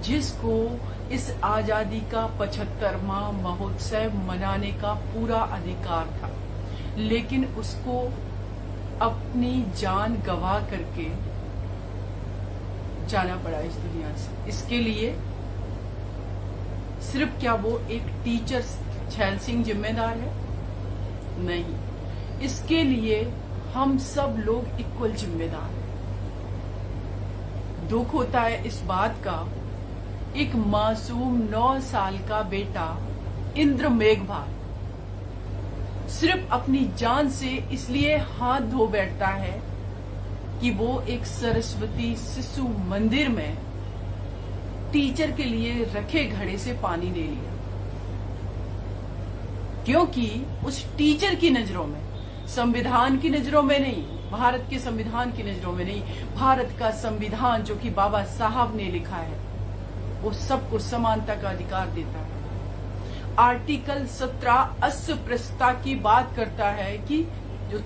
जिसको इस आजादी का 75वां महोत्सव मनाने का पूरा अधिकार था, लेकिन उसको अपनी जान गंवा करके जाना पड़ा इस दुनिया से। इसके लिए सिर्फ क्या वो एक टीचर छैल सिंह जिम्मेदार है? नहीं, इसके लिए हम सब लोग इक्वल जिम्मेदार हैं। दुख होता है इस बात का, एक मासूम 9 साल का बेटा इंद्र मेघवाल सिर्फ अपनी जान से इसलिए हाथ धो बैठता है कि वो एक सरस्वती शिशु मंदिर में टीचर के लिए रखे घड़े से पानी ले लिया, क्योंकि उस टीचर की नजरों में, संविधान की नजरों में नहीं, भारत के संविधान की नजरों में नहीं, भारत का संविधान जो कि बाबा साहब ने लिखा है वो सबको समानता का अधिकार देता है। आर्टिकल 17 अस्पृश्यता की बात करता है कि जो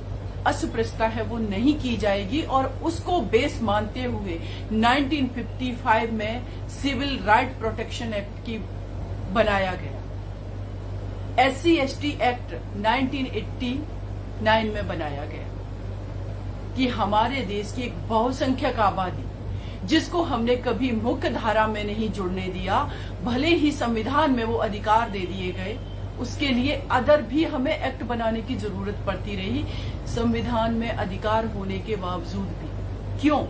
अस्पृश्यता है वो नहीं की जाएगी, और उसको बेस मानते हुए 1955 में सिविल राइट प्रोटेक्शन एक्ट की बनाया गया। SC/ST एक्ट 1989 में बनाया गया कि हमारे देश की एक बहुसंख्यक आबादी जिसको हमने कभी मुख्य धारा में नहीं जुड़ने दिया, भले ही संविधान में वो अधिकार दे दिए गए, उसके लिए अदर भी हमें एक्ट बनाने की जरूरत पड़ती रही संविधान में अधिकार होने के बावजूद भी। क्यों?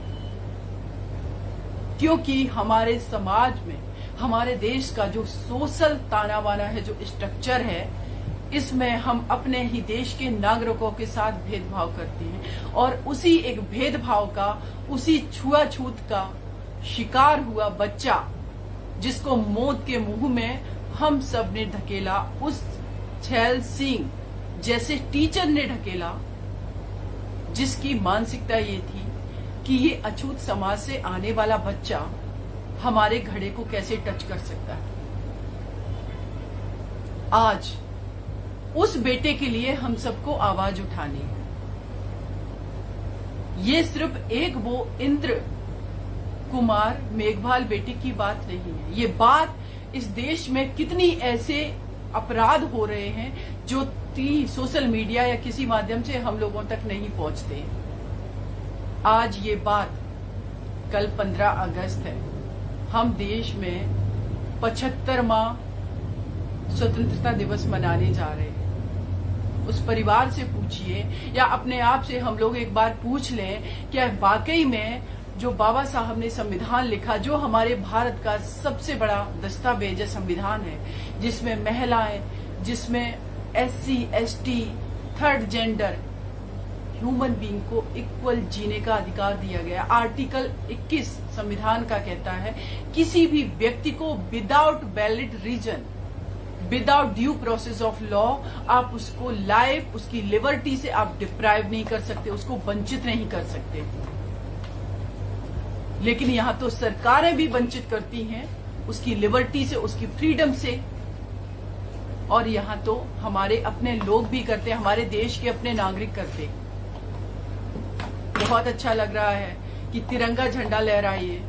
क्योंकि हमारे समाज में, हमारे देश का जो सोशल ताना बाना है, जो स्ट्रक्चर है, इसमें हम अपने ही देश के नागरिकों के साथ भेदभाव करते हैं, और उसी एक भेदभाव का, उसी छुआछूत का शिकार हुआ बच्चा जिसको मौत के मुंह में हम सब ने ढकेला, उस छैल सिंह जैसे टीचर ने ढकेला, जिसकी मानसिकता ये थी कि ये अछूत समाज से आने वाला बच्चा हमारे घड़े को कैसे टच कर सकता है। आज उस बेटे के लिए हम सबको आवाज उठानी है। ये सिर्फ एक वो इंद्र कुमार मेघवाल बेटे की बात नहीं है, ये बात इस देश में कितनी ऐसे अपराध हो रहे हैं जो सोशल मीडिया या किसी माध्यम से हम लोगों तक नहीं पहुंचते। आज ये बात, कल 15 अगस्त है, हम देश में 75वां स्वतंत्रता दिवस मनाने जा रहे हैं। उस परिवार से पूछिए या अपने आप से हम लोग एक बार पूछ लें, क्या वाकई में जो बाबा साहब ने संविधान लिखा, जो हमारे भारत का सबसे बड़ा दस्तावेज संविधान है, जिसमें महिलाएं, जिसमें SC/ST, third gender, human being को इक्वल जीने का अधिकार दिया गया। आर्टिकल 21 संविधान का कहता है किसी भी व्यक्ति को without valid reason, without due process of law, आप उसको लाइफ, उसकी लिबर्टी से आप डिप्राइव नहीं कर सकते, उसको वंचित नहीं कर सकते। लेकिन यहां तो सरकारें भी वंचित करती हैं उसकी लिबर्टी से, उसकी फ्रीडम से, और यहां तो हमारे अपने लोग भी करते, हमारे देश के अपने नागरिक करते। बहुत अच्छा लग रहा है कि तिरंगा झंडा लहराइए।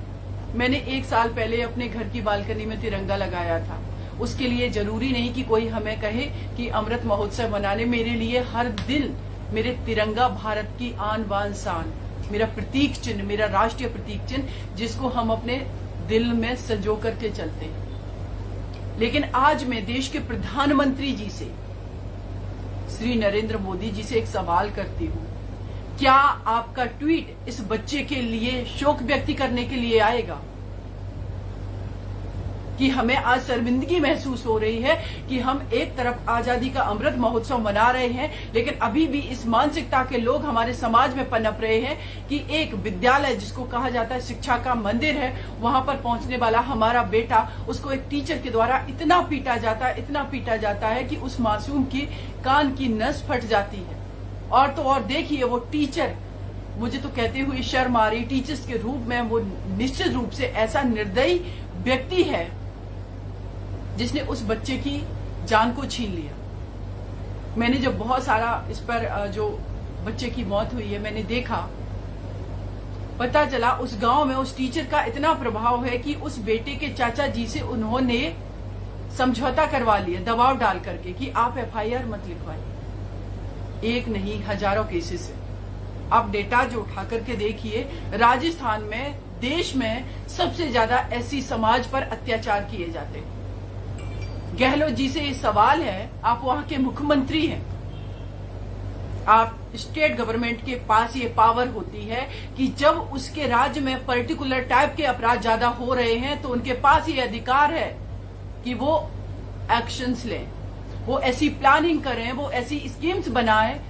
मैंने 1 साल पहले अपने घर की बालकनी में तिरंगा लगाया था। उसके लिए जरूरी नहीं कि कोई हमें कहे कि अमृत महोत्सव मनाने, मेरे लिए हर दिन मेरे तिरंगा भारत की आन बान शान, मेरा प्रतीक चिन्ह, मेरा राष्ट्रीय प्रतीक चिन्ह, जिसको हम अपने दिल में संजो करके चलते हैं। लेकिन आज मैं देश के प्रधानमंत्री जी से, श्री नरेंद्र मोदी जी से एक सवाल करती हूँ, क्या आपका ट्वीट इस बच्चे के लिए शोक व्यक्त करने के लिए आएगा कि हमें आज शर्मिंदगी महसूस हो रही है कि हम एक तरफ आजादी का अमृत महोत्सव मना रहे हैं, लेकिन अभी भी इस मानसिकता के लोग हमारे समाज में पनप रहे हैं कि एक विद्यालय जिसको कहा जाता है शिक्षा का मंदिर है, वहां पर पहुंचने वाला हमारा बेटा, उसको एक टीचर के द्वारा इतना पीटा जाता है, इतना पीटा जाता है कि उस मासूम की कान की नस फट जाती है। और तो और देखिए, वो टीचर, मुझे तो कहते हुए शर्म आ रही, टीचर्स के रूप में वो निश्चित रूप से ऐसा निर्दयी व्यक्ति है जिसने उस बच्चे की जान को छीन लिया। मैंने जब बहुत सारा इस पर जो बच्चे की मौत हुई है मैंने देखा, पता चला उस गांव में उस टीचर का इतना प्रभाव है कि उस बेटे के चाचा जी से उन्होंने समझौता करवा लिया दबाव डाल करके कि आप एफआईआर मत लिखवाइए। एक नहीं हजारों केसेस है। आप डेटा जो उठा करके देखिए, राजस्थान में देश में सबसे ज्यादा एससी समाज पर अत्याचार किए जाते हैं। गहलोत जी से ये सवाल है, आप वहां के मुख्यमंत्री हैं, आप स्टेट गवर्नमेंट के पास ये पावर होती है कि जब उसके राज्य में पर्टिकुलर टाइप के अपराध ज्यादा हो रहे हैं तो उनके पास ये अधिकार है कि वो एक्शंस लें, वो ऐसी प्लानिंग करें, वो ऐसी स्कीम्स बनाएं,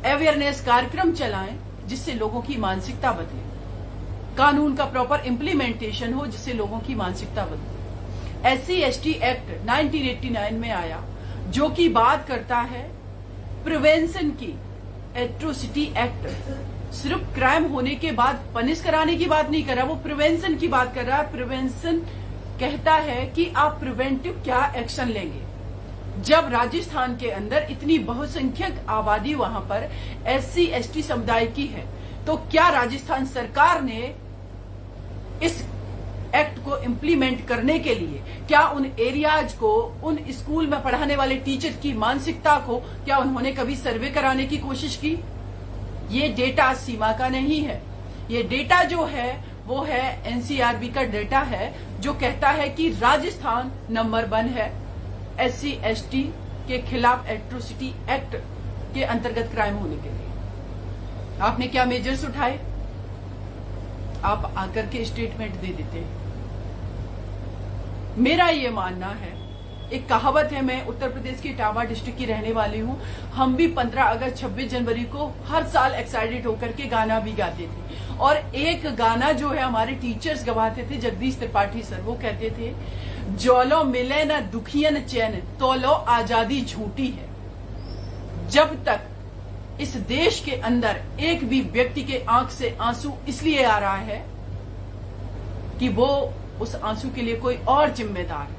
अवेयरनेस कार्यक्रम चलाएं जिससे लोगों की मानसिकता बदले, कानून का प्रॉपर इम्प्लीमेंटेशन हो जिससे लोगों की मानसिकता बदले। SC/ST एक्ट 1989 में आया जो कि बात करता है प्रिवेंशन की। एट्रोसिटी एक्ट सिर्फ क्राइम होने के बाद पनिश कराने की बात नहीं कर रहा, वो प्रिवेंशन की बात कर रहा है। प्रिवेंशन कहता है कि आप प्रिवेंटिव क्या एक्शन लेंगे। जब राजस्थान के अंदर इतनी बहुसंख्यक आबादी वहां पर SC/ST समुदाय की है, तो क्या राजस्थान सरकार ने इस एक्ट को इम्प्लीमेंट करने के लिए क्या उन एरियाज को, उन स्कूल में पढ़ाने वाले टीचर की मानसिकता को क्या उन्होंने कभी सर्वे कराने की कोशिश की? ये डेटा सीमा का नहीं है। ये डेटा जो है वो है NCRB का डेटा है जो कहता है कि राजस्थान नंबर 1 है SC/ST के खिलाफ एट्रोसिटी एक्ट के अंतर्गत क्राइम होने के लिए। आपने क्या मेजर्स उठाए? आप आकर के स्टेटमेंट दे देते हैं। मेरा ये मानना है, एक कहावत है, मैं उत्तर प्रदेश की इटावा डिस्ट्रिक्ट की रहने वाली हूं, हम भी 15 अगस्त 26 जनवरी को हर साल एक्साइटेड होकर के गाना भी गाते थे। और एक गाना जो है हमारे टीचर्स गवाते थे, जगदीश त्रिपाठी सर, वो कहते थे, जोलो मिले न दुखियन चैन, तोलो आजादी झूठी है। जब तक इस देश के अंदर एक भी व्यक्ति के आंख से आंसू इसलिए आ रहा है कि वो उस आंसू के लिए कोई और जिम्मेदार है,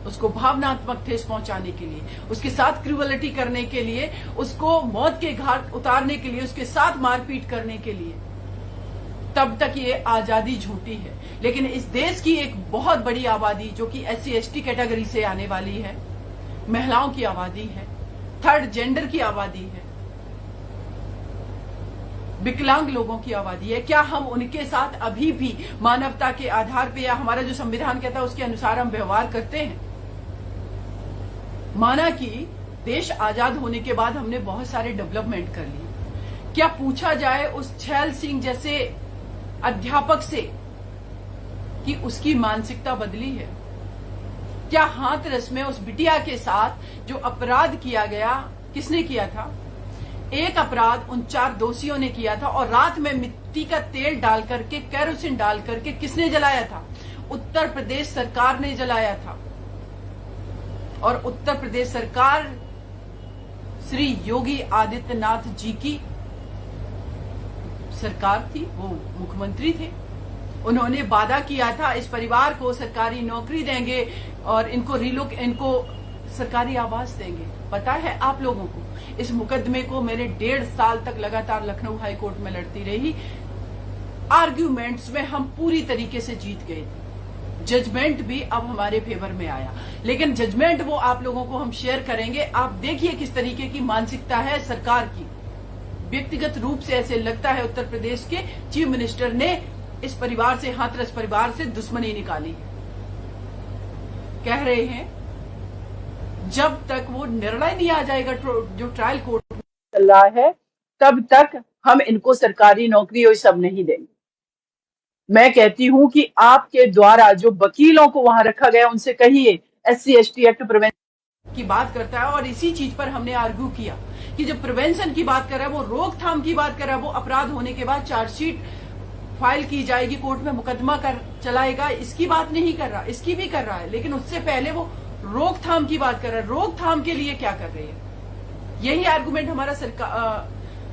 उसको भावनात्मक ठेस पहुंचाने के लिए, उसके साथ क्रूअलिटी करने के लिए, उसको मौत के घाट उतारने के लिए, उसके साथ मारपीट करने के लिए, तब तक ये आजादी झूठी है। लेकिन इस देश की एक बहुत बड़ी आबादी जो कि SC/ST कैटेगरी से आने वाली है, महिलाओं की आबादी है, थर्ड जेंडर की आबादी है, विकलांग लोगों की आबादी है, क्या हम उनके साथ अभी भी मानवता के आधार पे या हमारा जो संविधान कहता है उसके अनुसार हम व्यवहार करते हैं? माना कि देश आजाद होने के बाद हमने बहुत सारे डेवलपमेंट कर लिए, क्या पूछा जाए उस छैल सिंह जैसे अध्यापक से कि उसकी मानसिकता बदली है? क्या हाथरस में उस बिटिया के साथ जो अपराध किया गया, किसने किया था? एक अपराध उन 4 दोषियों ने किया था और रात में मिट्टी का तेल डाल करके, केरोसिन डाल करके किसने जलाया था? उत्तर प्रदेश सरकार ने जलाया था। और उत्तर प्रदेश सरकार श्री योगी आदित्यनाथ जी की सरकार थी, वो मुख्यमंत्री थे। उन्होंने वादा किया था इस परिवार को सरकारी नौकरी देंगे और इनको सरकारी आवास देंगे। पता है आप लोगों को, इस मुकदमे को मैंने 1.5 साल तक लगातार लखनऊ हाई कोर्ट में लड़ती रही। आर्ग्यूमेंट्स में हम पूरी तरीके से जीत गए थे। जजमेंट भी अब हमारे फेवर में आया, लेकिन जजमेंट वो आप लोगों को हम शेयर करेंगे। आप देखिए किस तरीके की मानसिकता है सरकार की। व्यक्तिगत रूप से ऐसे लगता है उत्तर प्रदेश के चीफ मिनिस्टर ने इस परिवार से, हाथरस परिवार से दुश्मनी निकाली है। कह रहे हैं जब तक वो निर्णय नहीं आ जाएगा जो ट्रायल कोर्ट में चल रहा है, तब तक हम इनको सरकारी नौकरी और सब नहीं देंगे। मैं कहती हूं कि आपके द्वारा जो वकीलों को वहां रखा गया उनसे कहिए SC/ST एक्ट प्रिवेंशन की बात करता है। और इसी चीज पर हमने आर्ग्यू किया कि जब प्रिवेंशन की बात कर रहा है, वो रोकथाम की बात कर रहा है, वो अपराध होने के बाद चार्जशीट फाइल की जाएगी, कोर्ट में मुकदमा चलाएगा, इसकी बात नहीं कर रहा, इसकी भी कर रहा है, लेकिन उससे पहले वो रोकथाम की बात कर रहा है। रोकथाम के लिए क्या कर रही है? यही आर्गुमेंट हमारा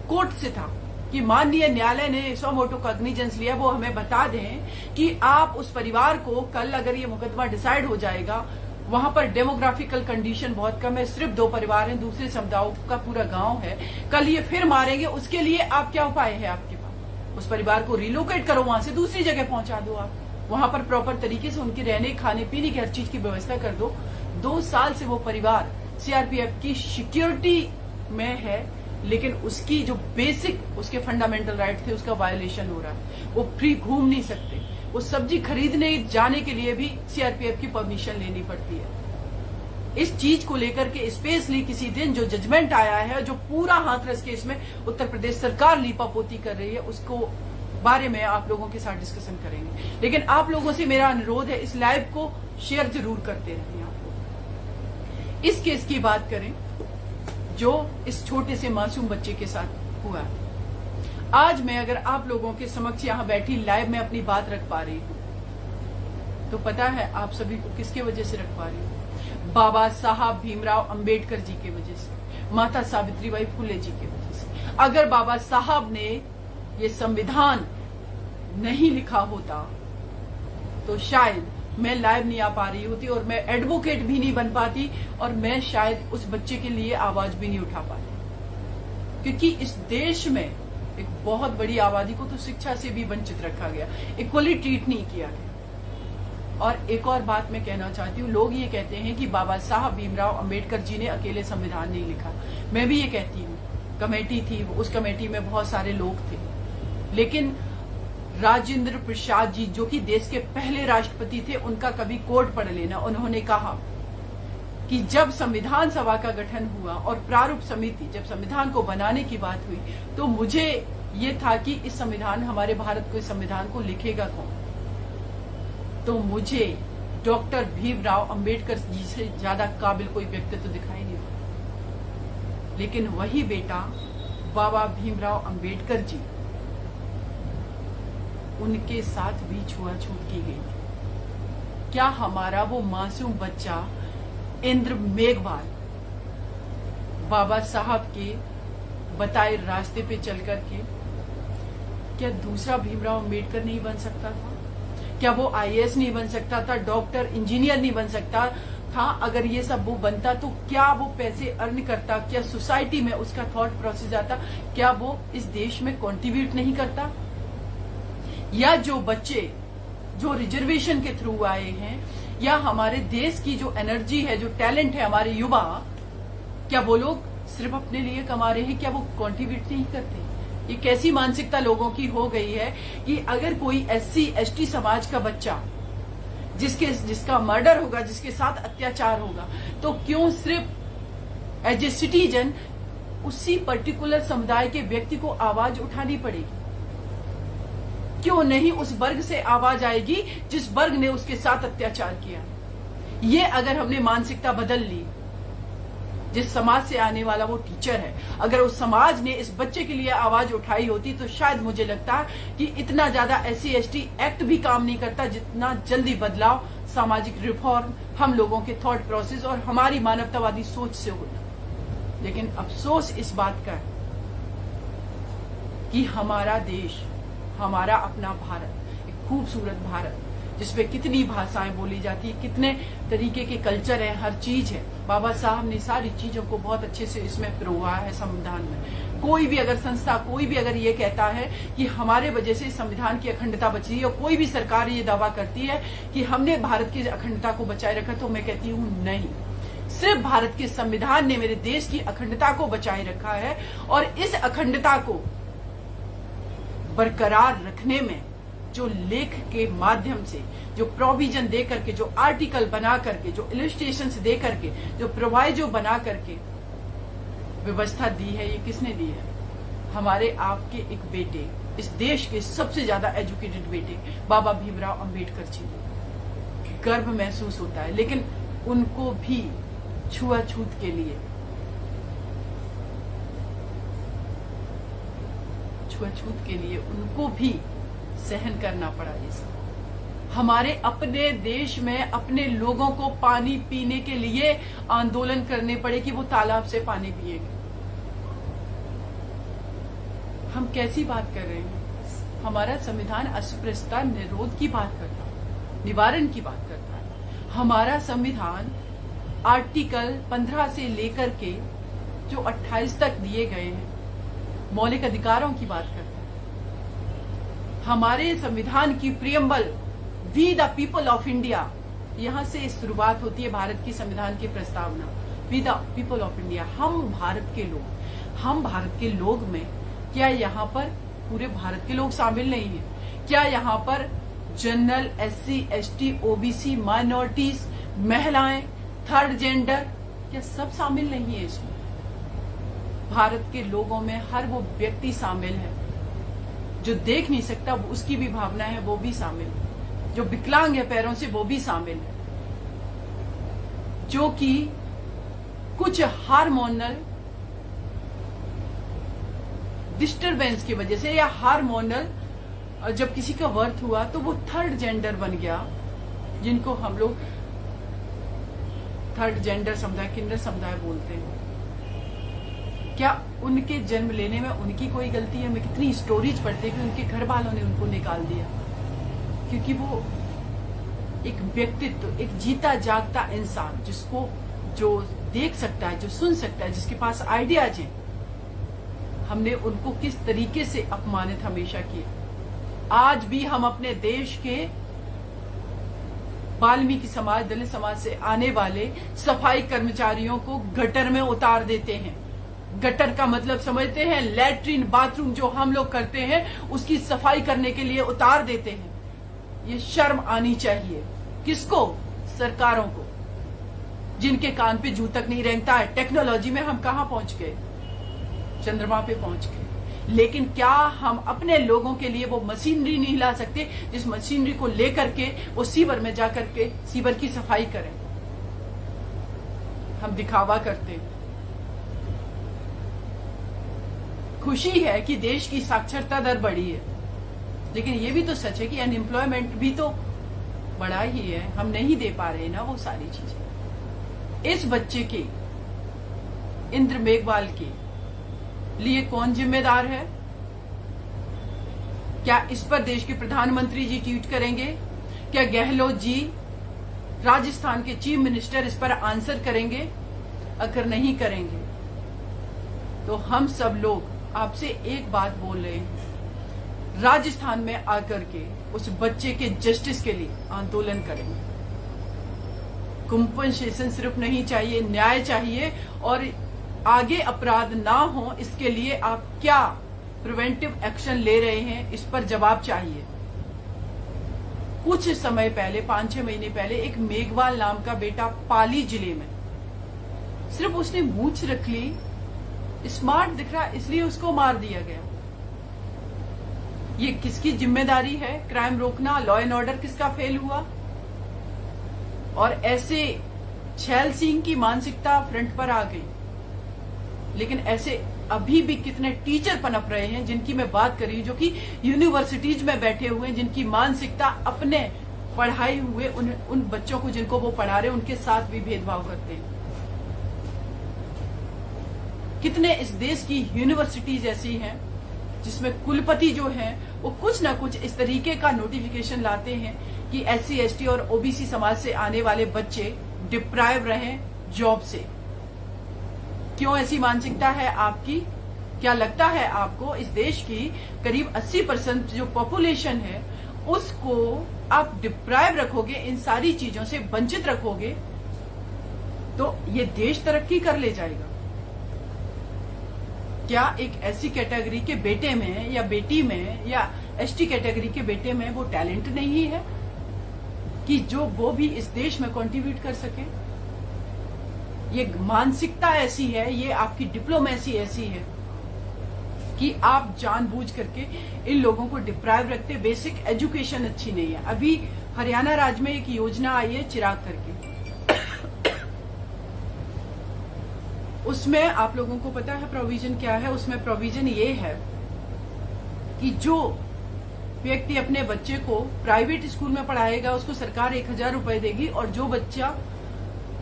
कोर्ट से था कि माननीय न्यायालय ने सो मोटो कॉग्निजेंस लिया, वो हमें बता दें कि आप उस परिवार को कल अगर ये मुकदमा डिसाइड हो जाएगा, वहां पर डेमोग्राफिकल कंडीशन बहुत कम है, सिर्फ 2 परिवार हैं, दूसरे समुदायों का पूरा गांव है, कल ये फिर मारेंगे, उसके लिए आप क्या उपाय है आपके पास? उस परिवार को रिलोकेट करो, वहां से दूसरी जगह पहुंचा दो, आप वहां पर प्रॉपर तरीके से उनके रहने खाने पीने की हर चीज की व्यवस्था कर दो। 2 साल से वो परिवार सीआरपीएफ की सिक्योरिटी में है, लेकिन उसकी जो बेसिक उसके फंडामेंटल राइट थे उसका वायलेशन हो रहा है। वो फ्री घूम नहीं सकते, वो सब्जी खरीदने जाने के लिए भी सीआरपीएफ की परमिशन लेनी पड़ती है। इस चीज को लेकर के स्पेशली किसी दिन जो जजमेंट आया है, जो पूरा हाथरस केस में उत्तर प्रदेश सरकार लीपापोती कर रही है, उसको बारे में आप लोगों के साथ डिस्कशन करेंगे। लेकिन आप लोगों से मेरा अनुरोध है, इस लाइव को शेयर जरूर करते रहें। आप इस केस की बात करें जो इस छोटे से मासूम बच्चे के साथ हुआ है। आज मैं अगर आप लोगों के समक्ष यहां बैठी लाइव में अपनी बात रख पा रही हूं तो पता है आप सभी को किसके वजह से रख पा रही हूं? बाबा साहब भीमराव अंबेडकर जी के वजह से, माता सावित्रीबाई फुले जी के वजह से। अगर बाबा साहब ने ये संविधान नहीं लिखा होता तो शायद मैं लाइव नहीं आ पा रही होती और मैं एडवोकेट भी नहीं बन पाती और मैं शायद उस बच्चे के लिए आवाज भी नहीं उठा पाती। क्योंकि इस देश में एक बहुत बड़ी आबादी को तो शिक्षा से भी वंचित रखा गया, इक्वली ट्रीट नहीं किया गया। और एक और बात मैं कहना चाहती हूँ, लोग ये कहते हैं कि बाबा साहब भीमराव अंबेडकर जी ने अकेले संविधान नहीं लिखा। मैं भी ये कहती हूँ, कमेटी थी, उस कमेटी में बहुत सारे लोग थे, लेकिन राजेंद्र प्रसाद जी जो कि देश के पहले राष्ट्रपति थे, उनका कभी कोट पढ़ लेना। उन्होंने कहा कि जब संविधान सभा का गठन हुआ और प्रारूप समिति जब संविधान को बनाने की बात हुई तो मुझे ये था कि इस संविधान हमारे भारत को इस संविधान को लिखेगा कौन? तो मुझे डॉक्टर भीमराव अंबेडकर जी से ज्यादा काबिल कोई व्यक्तित्व दिखाई नहीं पड़ा। लेकिन वही बेटा बाबा भीमराव अंबेडकर जी, उनके साथ भी छुआछूत की गई थी। क्या हमारा वो मासूम बच्चा इंद्र मेघवाल बाबा साहब के बताए रास्ते पे चल करके क्या दूसरा भीमराव अंबेडकर नहीं बन सकता था? क्या वो आईएएस नहीं बन सकता था? डॉक्टर, इंजीनियर नहीं बन सकता था? अगर ये सब वो बनता तो क्या वो पैसे अर्न करता? क्या सोसाइटी में उसका थॉट प्रोसेस आता? क्या वो इस देश में कंट्रीब्यूट नहीं करता? या जो बच्चे जो रिजर्वेशन के थ्रू आए हैं, या हमारे देश की जो एनर्जी है, जो टैलेंट है हमारे युवा, क्या वो लोग सिर्फ अपने लिए कमा रहे हैं? क्या वो कंट्रीब्यूट नहीं करते? ये कैसी मानसिकता लोगों की हो गई है कि अगर कोई एससी एसटी समाज का बच्चा जिसका मर्डर होगा, जिसके साथ अत्याचार होगा, तो क्यों सिर्फ एज ए सिटीजन उसी पर्टिकुलर समुदाय के व्यक्ति को आवाज उठानी पड़ेगी? क्यों नहीं उस वर्ग से आवाज आएगी जिस वर्ग ने उसके साथ अत्याचार किया? ये अगर हमने मानसिकता बदल ली, जिस समाज से आने वाला वो टीचर है, अगर उस समाज ने इस बच्चे के लिए आवाज उठाई होती तो शायद मुझे लगता कि इतना ज्यादा एससी एसटी एक्ट भी काम नहीं करता, जितना जल्दी बदलाव, सामाजिक रिफॉर्म हम लोगों के थॉट प्रोसेस और हमारी मानवतावादी सोच से होता। लेकिन अफसोस इस बात का है कि हमारा देश, हमारा अपना भारत, एक खूबसूरत भारत जिसमें कितनी भाषाएं बोली जाती है, कितने तरीके के कल्चर है, हर चीज है। बाबा साहब ने सारी चीजों को बहुत अच्छे से इसमें पिरोया है संविधान में। कोई भी अगर संस्था, कोई भी अगर ये कहता है कि हमारे वजह से संविधान की अखंडता बची है, और कोई भी सरकार ये दावा करती है कि हमने भारत की अखंडता को बचाए रखा, तो मैं कहती हूँ नहीं, सिर्फ भारत के संविधान ने मेरे देश की अखंडता को बचाए रखा है। और इस अखंडता को बरकरार रखने में जो लेख के माध्यम से, जो प्रोविजन दे करके, जो आर्टिकल बना करके, जो इलस्ट्रेशंस दे करके, जो प्रोवाइजो बना करके व्यवस्था दी है, ये किसने दी है? हमारे आपके एक बेटे, इस देश के सबसे ज्यादा एजुकेटेड बेटे बाबा भीमराव अंबेडकर जी। गर्व महसूस होता है, लेकिन उनको भी छुआछूत के लिए, उनको भी सहन करना पड़ा ये सब। हमारे अपने देश में अपने लोगों को पानी पीने के लिए आंदोलन करने पड़े कि वो तालाब से पानी पिएंगे। हम कैसी बात कर रहे हैं? हमारा संविधान अस्पृश्यता निरोध की बात करता है, निवारण की बात करता है। हमारा संविधान आर्टिकल 15 से लेकर के जो 28 तक दिए गए हैं, मौलिक अधिकारों की बात करता है। हमारे संविधान की preamble we the people of India, यहां से शुरुआत होती है भारत की संविधान की प्रस्तावना। We the people of India, हम भारत के लोग। हम भारत के लोग में क्या यहाँ पर पूरे भारत के लोग शामिल नहीं है? क्या यहाँ पर general, SC, ST, OBC, minorities, महिलाएं, थर्ड जेंडर, क्या सब शामिल नहीं है इसमें? भारत के लोगों में हर वो व्यक्ति शामिल है जो देख नहीं सकता, उसकी भी भावना है, वो भी शामिल है। जो विकलांग है पैरों से, वो भी शामिल है। जो कि कुछ हार्मोनल डिस्टरबेंस की वजह से या हार्मोनल जब किसी का बर्थ हुआ तो वो थर्ड जेंडर बन गया, जिनको हम लोग थर्ड जेंडर समुदाय, किन्नर समुदाय बोलते हैं। क्या उनके जन्म लेने में उनकी कोई गलती है? हमें कितनी स्टोरीज पढ़ते हैं कि उनके घर वालों ने उनको निकाल दिया, क्योंकि वो एक व्यक्तित्व, एक जीता जागता इंसान, जिसको जो देख सकता है, जो सुन सकता है, जिसके पास आइडियाज हैं, हमने उनको किस तरीके से अपमानित हमेशा किया। आज भी हम अपने देश के वाल्मीकि समाज, दलित समाज से आने वाले सफाई कर्मचारियों को गटर में उतार देते हैं। गटर का मतलब समझते हैं? लैट्रिन, बाथरूम जो हम लोग करते हैं उसकी सफाई करने के लिए उतार देते हैं। ये शर्म आनी चाहिए। किसको? सरकारों को, जिनके कान पे जू तक नहीं रेंगता है। टेक्नोलॉजी में हम कहां पहुंच गए? चंद्रमा पे पहुंच गए। लेकिन क्या हम अपने लोगों के लिए वो मशीनरी नहीं ला सकते जिस मशीनरी को लेकर के वो सीवर में जाकर के सीवर की सफाई करें? हम दिखावा करते हैं। खुशी है कि देश की साक्षरता दर बढ़ी है, लेकिन ये भी तो सच है कि अनएम्प्लॉयमेंट भी तो बढ़ा ही है। हम नहीं दे पा रहे ना वो सारी चीजें। इस बच्चे के, इंद्र मेघवाल के लिए कौन जिम्मेदार है? क्या इस पर देश के प्रधानमंत्री जी ट्वीट करेंगे? क्या गहलोत जी, राजस्थान के चीफ मिनिस्टर, इस पर आंसर करेंगे? अगर नहीं करेंगे तो हम सब लोग आपसे एक बात बोल रहे हैं, राजस्थान में आकर के उस बच्चे के जस्टिस के लिए आंदोलन करेंगे। कंपनसेशन सिर्फ नहीं चाहिए, न्याय चाहिए, और आगे अपराध ना हो इसके लिए आप क्या प्रिवेंटिव एक्शन ले रहे हैं, इस पर जवाब चाहिए। कुछ समय पहले, 5-6 महीने पहले, एक मेघवाल नाम का बेटा पाली जिले में, सिर्फ उसने मूंछ रख ली, स्मार्ट दिख रहा इसलिए उसको मार दिया गया। ये किसकी जिम्मेदारी है? क्राइम रोकना, लॉ एंड ऑर्डर किसका फेल हुआ? और ऐसे छैल सिंह की मानसिकता फ्रंट पर आ गई। लेकिन ऐसे अभी भी कितने टीचर पनप रहे हैं जिनकी मैं बात कर रही हूं, जो कि यूनिवर्सिटीज में बैठे हुए हैं, जिनकी मानसिकता अपने पढ़ाए हुए उन बच्चों को जिनको वो पढ़ा रहे हैं उनके साथ भी भेदभाव करते हैं। कितने इस देश की यूनिवर्सिटीज ऐसी हैं जिसमें कुलपति जो हैं वो कुछ ना कुछ इस तरीके का नोटिफिकेशन लाते हैं कि SC, ST और OBC समाज से आने वाले बच्चे डिप्राइव रहें जॉब से। क्यों ऐसी मानसिकता है आपकी? क्या लगता है आपको इस देश की करीब 80% जो पॉपुलेशन है उसको आप डिप्राइव रखोगे, इन सारी चीजों से वंचित रखोगे, तो ये देश तरक्की कर ले जाएगा? क्या एक ऐसी कैटेगरी के बेटे में या बेटी में या ST कैटेगरी के बेटे में वो टैलेंट नहीं है कि जो वो भी इस देश में कंट्रीब्यूट कर सके? ये मानसिकता ऐसी है, ये आपकी डिप्लोमेसी ऐसी है कि आप जानबूझ करके इन लोगों को डिप्राइव रखते। बेसिक एजुकेशन अच्छी नहीं है। अभी हरियाणा राज्य में एक योजना आई है चिराग करके, उसमें आप लोगों को पता है प्रोविजन क्या है? उसमें प्रोविजन ये है कि जो व्यक्ति अपने बच्चे को प्राइवेट स्कूल में पढ़ाएगा उसको सरकार 1000 रुपए देगी, और जो बच्चा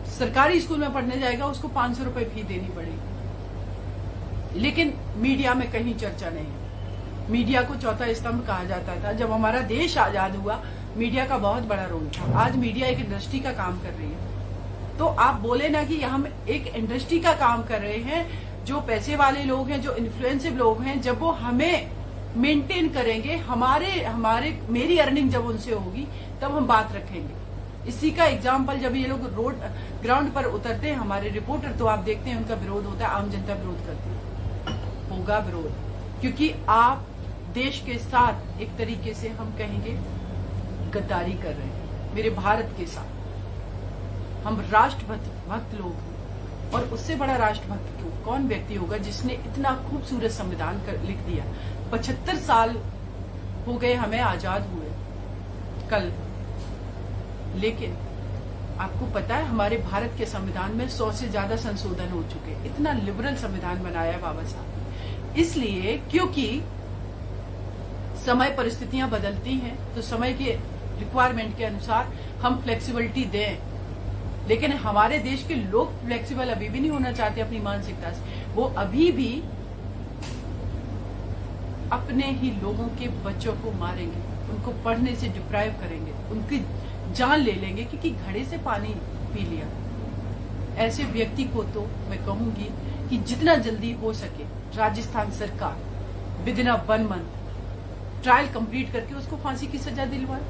सरकारी स्कूल में पढ़ने जाएगा उसको 500 रुपए फी देनी पड़ेगी। लेकिन मीडिया में कहीं चर्चा नहीं है। मीडिया को चौथा स्तंभ कहा जाता था। जब हमारा देश आजाद हुआ मीडिया का बहुत बड़ा रोल था। आज मीडिया एक इंडस्ट्री का काम कर रही है। तो आप बोले ना कि हम एक इंडस्ट्री का काम कर रहे हैं, जो पैसे वाले लोग हैं, जो इन्फ्लुएंसिव लोग हैं, जब वो हमें मेंटेन करेंगे, मेरी अर्निंग जब उनसे होगी तब हम बात रखेंगे। इसी का एग्जाम्पल जब ये लोग रोड ग्राउंड पर उतरते हैं हमारे रिपोर्टर, तो आप देखते हैं उनका विरोध होता है, आम जनता विरोध करती है। होगा विरोध, क्योंकि आप देश के साथ एक तरीके से हम कहेंगे गद्दारी कर रहे हैं, मेरे भारत के साथ। हम राष्ट्रभक्त लोग हैं, और उससे बड़ा राष्ट्रभक्त कौन व्यक्ति होगा जिसने इतना खूबसूरत संविधान लिख दिया। 75 साल हो गए हमें आजाद हुए कल, लेकिन आपको पता है हमारे भारत के संविधान में 100 से ज्यादा संशोधन हो चुके हैं। इतना लिबरल संविधान बनाया है बाबा साहब ने। इसलिए क्योंकि समय परिस्थितियां बदलती हैं, तो समय के रिक्वायरमेंट के अनुसार हम फ्लेक्सिबिलिटी दें, लेकिन हमारे देश के लोग फ्लेक्सिबल अभी भी नहीं होना चाहते अपनी मानसिकता से। वो अभी भी अपने ही लोगों के बच्चों को मारेंगे, उनको पढ़ने से डिप्राइव करेंगे, उनकी जान ले लेंगे क्योंकि घड़े से पानी पी लिया। ऐसे व्यक्ति को तो मैं कहूंगी कि जितना जल्दी हो सके राजस्थान सरकार with in 1 month trial complete करके उसको फांसी की सजा दिलवाए,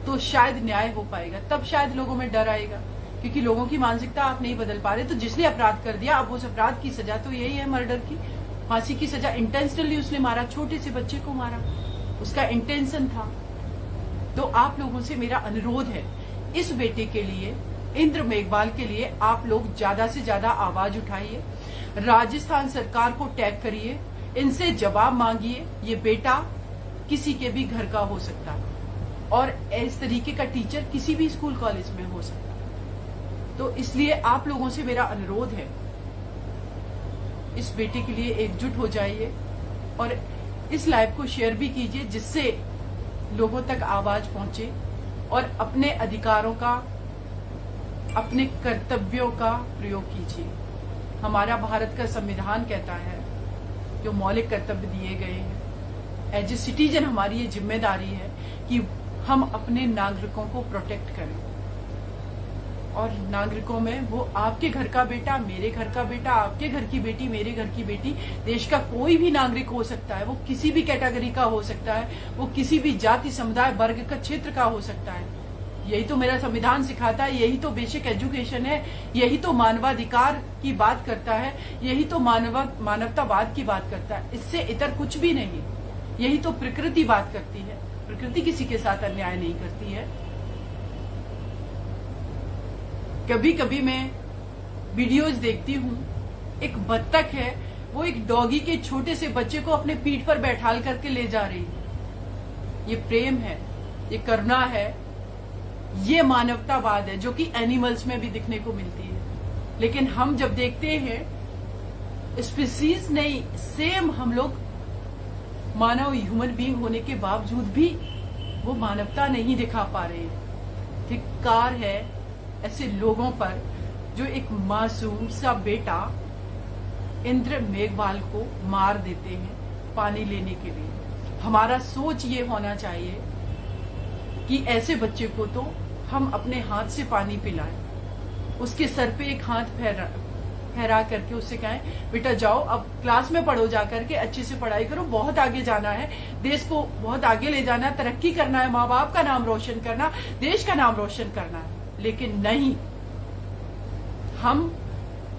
तो शायद न्याय हो पाएगा। तब शायद लोगों में डर आएगा, क्योंकि लोगों की मानसिकता आप नहीं बदल पा रहे। तो जिसने अपराध कर दिया, अब उस अपराध की सजा तो यही है, मर्डर की फांसी की सजा। इंटेंशनली उसने मारा, छोटे से बच्चे को मारा, उसका इंटेंशन था। तो आप लोगों से मेरा अनुरोध है, इस बेटे के लिए, इंद्र मेघवाल के लिए आप लोग ज्यादा से ज्यादा आवाज उठाइए, राजस्थान सरकार को टैग करिए, इनसे जवाब मांगिए। ये बेटा किसी के भी घर का हो सकता है, और इस तरीके का टीचर किसी भी स्कूल कॉलेज में हो सकता है। तो इसलिए आप लोगों से मेरा अनुरोध है, इस बेटे के लिए एकजुट हो जाइए और इस लाइव को शेयर भी कीजिए, जिससे लोगों तक आवाज पहुंचे और अपने अधिकारों का, अपने कर्तव्यों का प्रयोग कीजिए। हमारा भारत का संविधान कहता है, जो मौलिक कर्तव्य दिए गए हैं, एज ए सिटीजन हमारी ये जिम्मेदारी है कि हम अपने नागरिकों को प्रोटेक्ट करें। और नागरिकों में वो आपके घर का बेटा, मेरे घर का बेटा, आपके घर की बेटी, मेरे घर की बेटी, देश का कोई भी नागरिक हो सकता है। वो किसी भी कैटेगरी का हो सकता है, वो किसी भी जाति, समुदाय, वर्ग का, क्षेत्र का हो सकता है। यही तो मेरा संविधान सिखाता है, यही तो बेसिक एजुकेशन है, यही तो मानवाधिकार की बात करता है, यही तो मानवतावाद की बात करता है। इससे इतर कुछ भी नहीं। यही तो प्रकृति बात करती है। प्रकृति किसी के साथ अन्याय नहीं करती है। कभी कभी मैं वीडियोज देखती हूँ, एक बत्तख है, वो एक डॉगी के छोटे से बच्चे को अपने पीठ पर बैठाल करके ले जा रही है। ये प्रेम है, ये करुणा है, ये मानवतावाद है, जो कि एनिमल्स में भी दिखने को मिलती है। लेकिन हम जब देखते हैं स्पीसीज नहीं, सेम हम लोग मानव, ह्यूमन बीइंग होने के बावजूद भी वो मानवता नहीं दिखा पा रहे हैं। धिक्कार है ऐसे लोगों पर जो एक मासूम सा बेटा इंद्र मेघवाल को मार देते हैं पानी लेने के लिए। हमारा सोच ये होना चाहिए कि ऐसे बच्चे को तो हम अपने हाथ से पानी पिलाएं, उसके सर पे एक हाथ फहरा करके उससे कहें, बेटा जाओ अब क्लास में पढ़ो, जाकर के अच्छे से पढ़ाई करो, बहुत आगे जाना है, देश को बहुत आगे ले जाना है, तरक्की करना है, माँ बाप का नाम रोशन करना, देश का नाम रोशन करना है। लेकिन नहीं, हम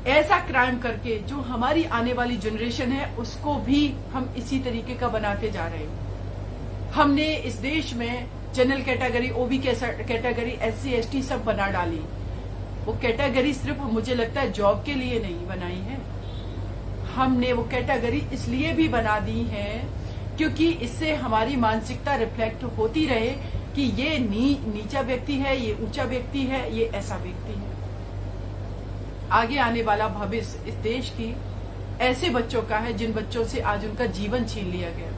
ऐसा क्राइम करके जो हमारी आने वाली जनरेशन है उसको भी हम इसी तरीके का बनाते जा रहे हैं। हमने इस देश में जनरल कैटेगरी, ओबी कैटेगरी, SC ST सब बना डाली। वो कैटेगरी सिर्फ मुझे लगता है जॉब के लिए नहीं बनाई है, हमने वो कैटेगरी इसलिए भी बना दी है क्योंकि इससे हमारी मानसिकता रिफ्लेक्ट होती रहे कि ये नीचा व्यक्ति है, ये ऊंचा व्यक्ति है, ये ऐसा व्यक्ति है। आगे आने वाला भविष्य इस देश की ऐसे बच्चों का है जिन बच्चों से आज उनका जीवन छीन लिया गया।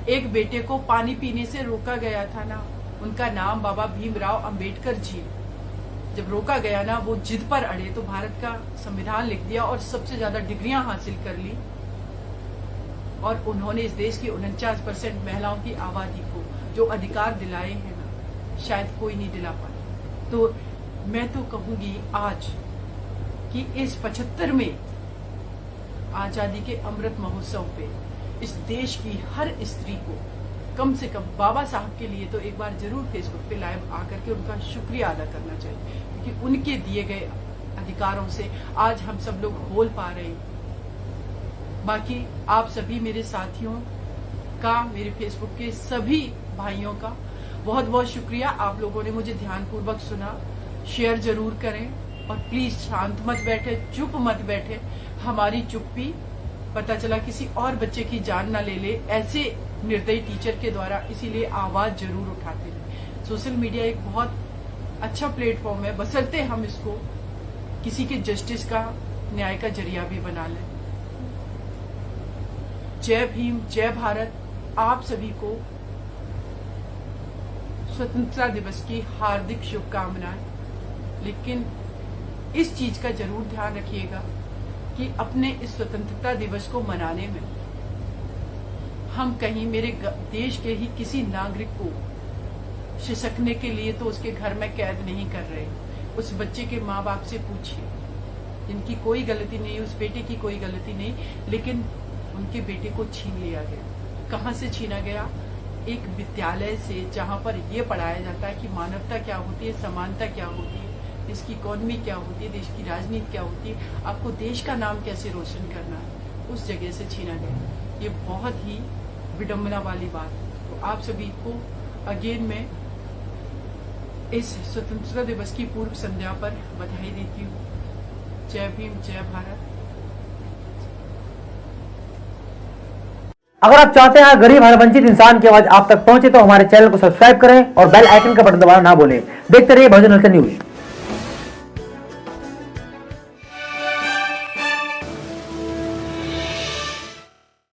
एक बेटे को पानी पीने से रोका गया था ना, उनका नाम बाबा भीमराव अंबेडकर जी। जब रोका गया ना, वो जिद पर अड़े तो भारत का संविधान लिख दिया और सबसे ज्यादा डिग्रियां हासिल कर ली। और उन्होंने इस देश की 49% महिलाओं की आबादी को जो अधिकार दिलाए हैं ना, शायद कोई नहीं दिला पाया। तो मैं तो कहूंगी आज कि इस 75वें आजादी के अमृत महोत्सव पे इस देश की हर स्त्री को कम से कम बाबा साहब के लिए तो एक बार जरूर फेसबुक पे लाइव आकर के उनका शुक्रिया अदा करना चाहिए, क्योंकि उनके दिए गए अधिकारों से आज हम सब लोग बोल पा रहे हैं। बाकी आप सभी मेरे साथियों का, मेरे फेसबुक के सभी भाइयों का बहुत बहुत शुक्रिया। आप लोगों ने मुझे ध्यानपूर्वक सुना। शेयर जरूर करें और प्लीज शांत मत बैठे, चुप मत बैठे। हमारी चुप्पी पता चला किसी और बच्चे की जान ना ले ले ऐसे निर्दयी टीचर के द्वारा, इसीलिए आवाज जरूर उठाते हैं। सोशल मीडिया एक बहुत अच्छा प्लेटफॉर्म है, बशर्ते हम इसको किसी के जस्टिस का, न्याय का जरिया भी बना लें। जय भीम, जय भारत। आप सभी को स्वतंत्रता दिवस की हार्दिक शुभकामनाएं। लेकिन इस चीज का जरूर ध्यान रखिएगा कि अपने इस स्वतंत्रता दिवस को मनाने में हम कहीं मेरे देश के ही किसी नागरिक को शिसकने के लिए तो उसके घर में कैद नहीं कर रहे। उस बच्चे के माँ बाप से पूछिए, जिनकी कोई गलती नहीं, उस बेटे की कोई गलती नहीं, लेकिन उनके बेटे को छीन लिया गया। कहाँ से छीना गया? एक विद्यालय से, जहां पर यह पढ़ाया जाता है कि मानवता क्या होती है, समानता क्या होती है, देश की इकोनॉमी क्या होती है, देश की राजनीति क्या होती है, आपको देश का नाम कैसे रोशन करना है, उस जगह से छीना गया। ये बहुत ही विडंबना वाली बात है। तो आप सभी को अगेन मैं इस स्वतंत्रता दिवस की पूर्व संध्या पर बधाई देती हूँ। जय भीम, जय भारत। अगर आप चाहते हैं गरीब हर वंचित इंसान की आवाज आप तक पहुंचे तो हमारे चैनल को सब्सक्राइब करें और बेल आइकन का बटन दबाना ना भूलें। देखते रहिए बहुजन न्यूज।